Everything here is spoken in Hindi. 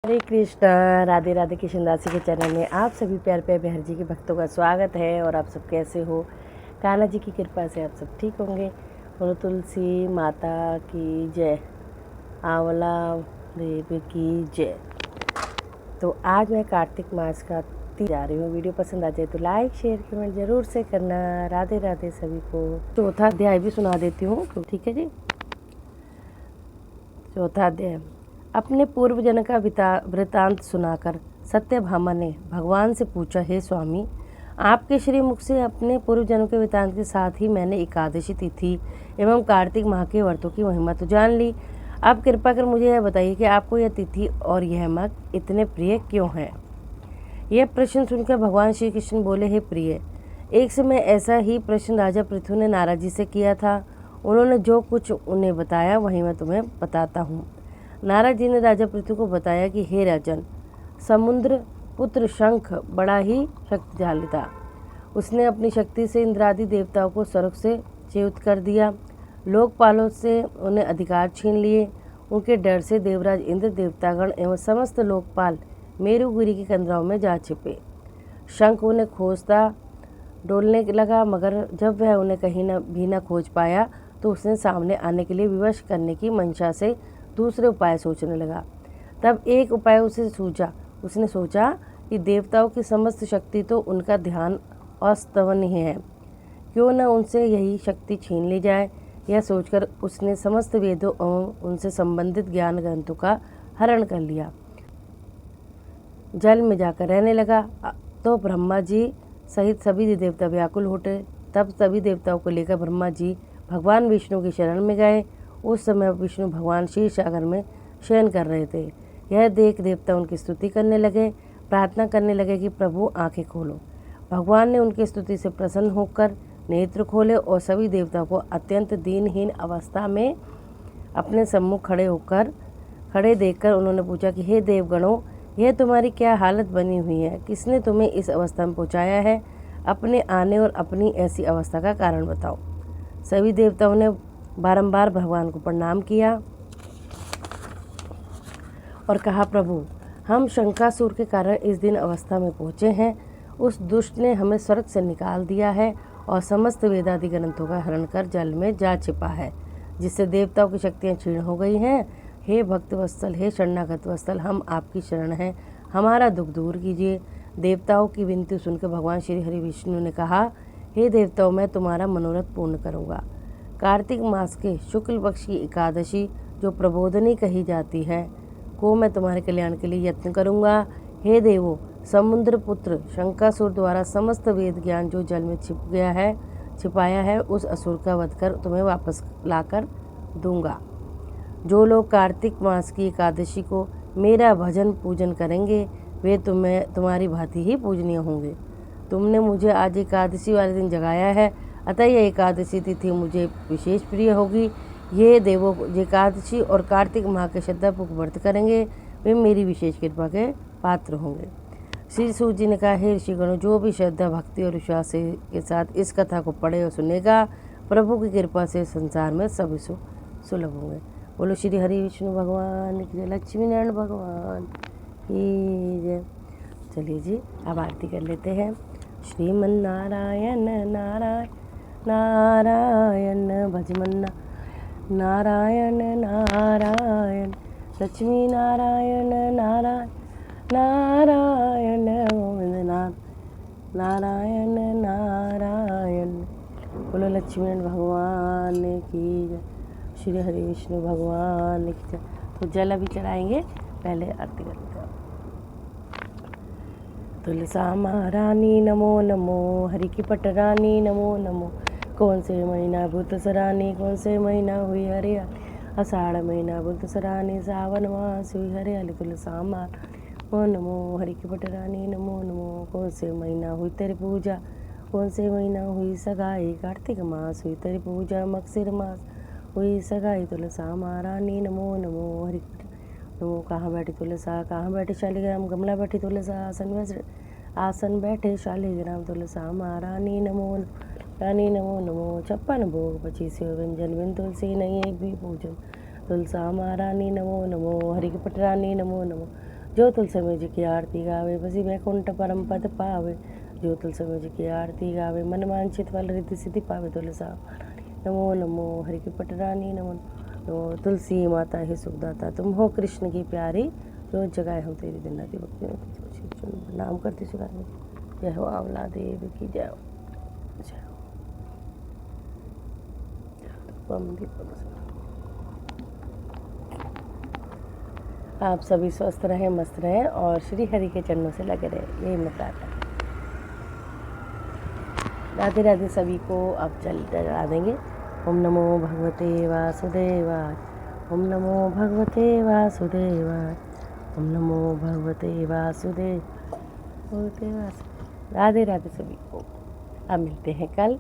हरे कृष्णा। राधे राधे। कृष्णदासी के चैनल में आप सभी प्यार प्यारे बिहार जी के भक्तों का स्वागत है। और आप सब कैसे हो? कान्हा जी की कृपा से आप सब ठीक होंगे। बोलो तुलसी माता की जय, आंवला देव की जय। तो आज मैं कार्तिक मास का जा रही हूँ। वीडियो पसंद आ जाए तो लाइक शेयर कमेंट जरूर से करना। राधे राधे सभी को। चौथा अध्याय भी सुना देती हूँ तो ठीक है जी। चौथा अध्याय। अपने पूर्व जन का वृतांत सुनाकर सत्यभामा ने भगवान से पूछा, हे स्वामी, आपके श्री मुख से अपने पूर्व जनों के वृतांत के साथ ही मैंने एकादशी तिथि एवं कार्तिक माह के व्रतों की महिमा तो जान ली। अब कृपा कर मुझे यह बताइए कि आपको यह तिथि और यह माह इतने प्रिय क्यों है? यह प्रश्न सुनकर भगवान श्री कृष्ण बोले, हे प्रिय, एक समय ऐसा ही प्रश्न राजा पृथु ने नारद जी से किया था। उन्होंने जो कुछ उन्हें बताया वही मैं तुम्हें बताता हूँ। नारद जी ने राजा पृथु को बताया कि हे राजन, समुद्र पुत्र शंख बड़ा ही शक्तिशाली था। उसने अपनी शक्ति से इंद्रादि देवताओं को स्वर्ग से च्युत कर दिया। लोकपालों से उन्हें अधिकार छीन लिए। उनके डर से देवराज इंद्र, देवतागण एवं समस्त लोकपाल मेरुगिरी के कंदराओं में जा छिपे। शंख उन्हें खोजता डोलने लगा, मगर जब वह उन्हें कहीं भी न खोज पाया तो उसने सामने आने के लिए विवश करने की मंशा से दूसरे उपाय सोचने लगा। तब एक उपाय उसे सूझा। उसने सोचा कि देवताओं की समस्त शक्ति तो उनका ध्यान अस्तवनीय है, क्यों न उनसे यही शक्ति छीन ली जाए। यह सोचकर उसने समस्त वेदों एवं उनसे संबंधित ज्ञान ग्रंथों का हरण कर लिया। जल में जाकर रहने लगा। तो ब्रह्मा जी सहित सभी देवता व्याकुल उठे। तब सभी देवताओं को लेकर ब्रह्मा जी भगवान विष्णु की शरण में गए। उस समय विष्णु भगवान क्षीर सागर में शयन कर रहे थे। यह देख देवता उनकी स्तुति करने लगे, प्रार्थना करने लगे कि प्रभु आंखें खोलो। भगवान ने उनकी स्तुति से प्रसन्न होकर नेत्र खोले और सभी देवताओं को अत्यंत दीनहीन अवस्था में अपने सम्मुख खड़े देखकर उन्होंने पूछा कि हे देवगणों, यह तुम्हारी क्या हालत बनी हुई है? किसने तुम्हें इस अवस्था में पहुँचाया है? अपने आने और अपनी ऐसी अवस्था का कारण बताओ। सभी देवताओं ने बारंबार भगवान को प्रणाम किया और कहा, प्रभु, हम शंकासुर के कारण इस दिन अवस्था में पहुँचे हैं। उस दुष्ट ने हमें स्वर्ग से निकाल दिया है और समस्त वेदादि ग्रंथों का हरण कर जल में जा छिपा है, जिससे देवताओं की शक्तियाँ क्षीण हो गई हैं। हे भक्त वत्सल, हे शरणागत वत्सल, हम आपकी शरण हैं, हमारा दुख दूर कीजिए। देवताओं की विनती सुनकर भगवान श्री हरि विष्णु ने कहा, हे देवताओं, मैं तुम्हारा मनोरथ पूर्ण करूँगा। कार्तिक मास के शुक्ल पक्ष की एकादशी, जो प्रबोधनी कही जाती है, को मैं तुम्हारे कल्याण के लिए यत्न करूँगा। हे देवो, समुद्र पुत्र शंकासुर द्वारा समस्त वेद ज्ञान जो जल में छिपाया है, उस असुर का वध कर तुम्हें वापस लाकर दूंगा। जो लोग कार्तिक मास की एकादशी को मेरा भजन पूजन करेंगे, वे तुम्हारी भांति ही पूजनीय होंगे। तुमने मुझे आज एकादशी वाले दिन जगाया है, अतः यह एकादशी तिथि मुझे विशेष प्रिय होगी। ये देवों जो एकादशी और कार्तिक माह के श्रद्धापूर्वक व्रत करेंगे, वे मेरी विशेष कृपा के पात्र होंगे। श्री सूत जी ने कहा, हे ऋषिगणों, जो भी श्रद्धा भक्ति और विश्वास के साथ इस कथा को पढ़े और सुनेगा, प्रभु की कृपा से संसार में सभी सुलभ होंगे। बोलो श्री हरि विष्णु भगवान की जय, लक्ष्मी नारायण भगवान की जय। चलिए जी, अब आरती कर लेते हैं। श्रीमन नारायण नारायण नारायण भजमन्ना नारायण नारायण, लक्ष्मी नारायण नारायण नारायण गोविंदनाथ नारायण नारायण। बोलो लक्ष्मी नारायण भगवान की जय, श्री हरि विष्णु भगवान की जय। तो जल अभी चढ़ाएंगे, पहले आरती कर लेते हैं। तुलसा महारानी नमो नमो, हरि की पटरानी नमो नमो। कौन से महीना भूत सरानी, कौन से महीना हुई हरियाली, आषाढ़ महीना भूत सरानी, सावन मास हुई हरियाली। तुलसा नमो नमो, हरि की पटरानी नमो नमो। कौन से महीना हुई तेरी पूजा, कौन से महीना हुई सगाई, कार्तिक मास हुई तेरी पूजा, मकसिर मास हुई सगाई। तुलसा महारानी नमो नमो, हरि नमो। कहाँ बैठी तुलसा, कहाँ बैठी शालिग्राम, गमला बैठी तुलसा, आसन बैठे शालिग्राम। तुलसा महारानी नमो रानी नमो नमो। 56 भोग 25 व्यंजन, बिन तुलसी नहीं एक भी पूजन। तुलसा महारानी नमो नमो, हरि की पटरानी नमो नमो। जो तुलसी जी की आरती गावे बसी वैकुंठ परम पद पावे। जो तुलसी जी की आरती गावे मन वांछित फल रिद्धि सिद्धि पावे। तुलसा नमो नमो हरि की पटरानी नमो नमो। तुलसी माता है सुखदाता तुम हो कृष्ण की प्यारी। रोज जगाए हम तेरी दिन राति भक्ति में प्रणाम करती सुधार। जय हो आंवला देव की जय हो। जय हो। आप सभी स्वस्थ रहें, मस्त रहें और श्री हरि के चरणों से लगे रहें, यही मैं प्रार्थना। राधे राधे सभी को अब जल चढ़ा देंगे। ओम नमो भगवते वासुदेवाय। ओम नमो भगवते वासुदेवाय। ओम नमो भगवते वासुदेव। राधे राधे सभी को। अब मिलते हैं कल।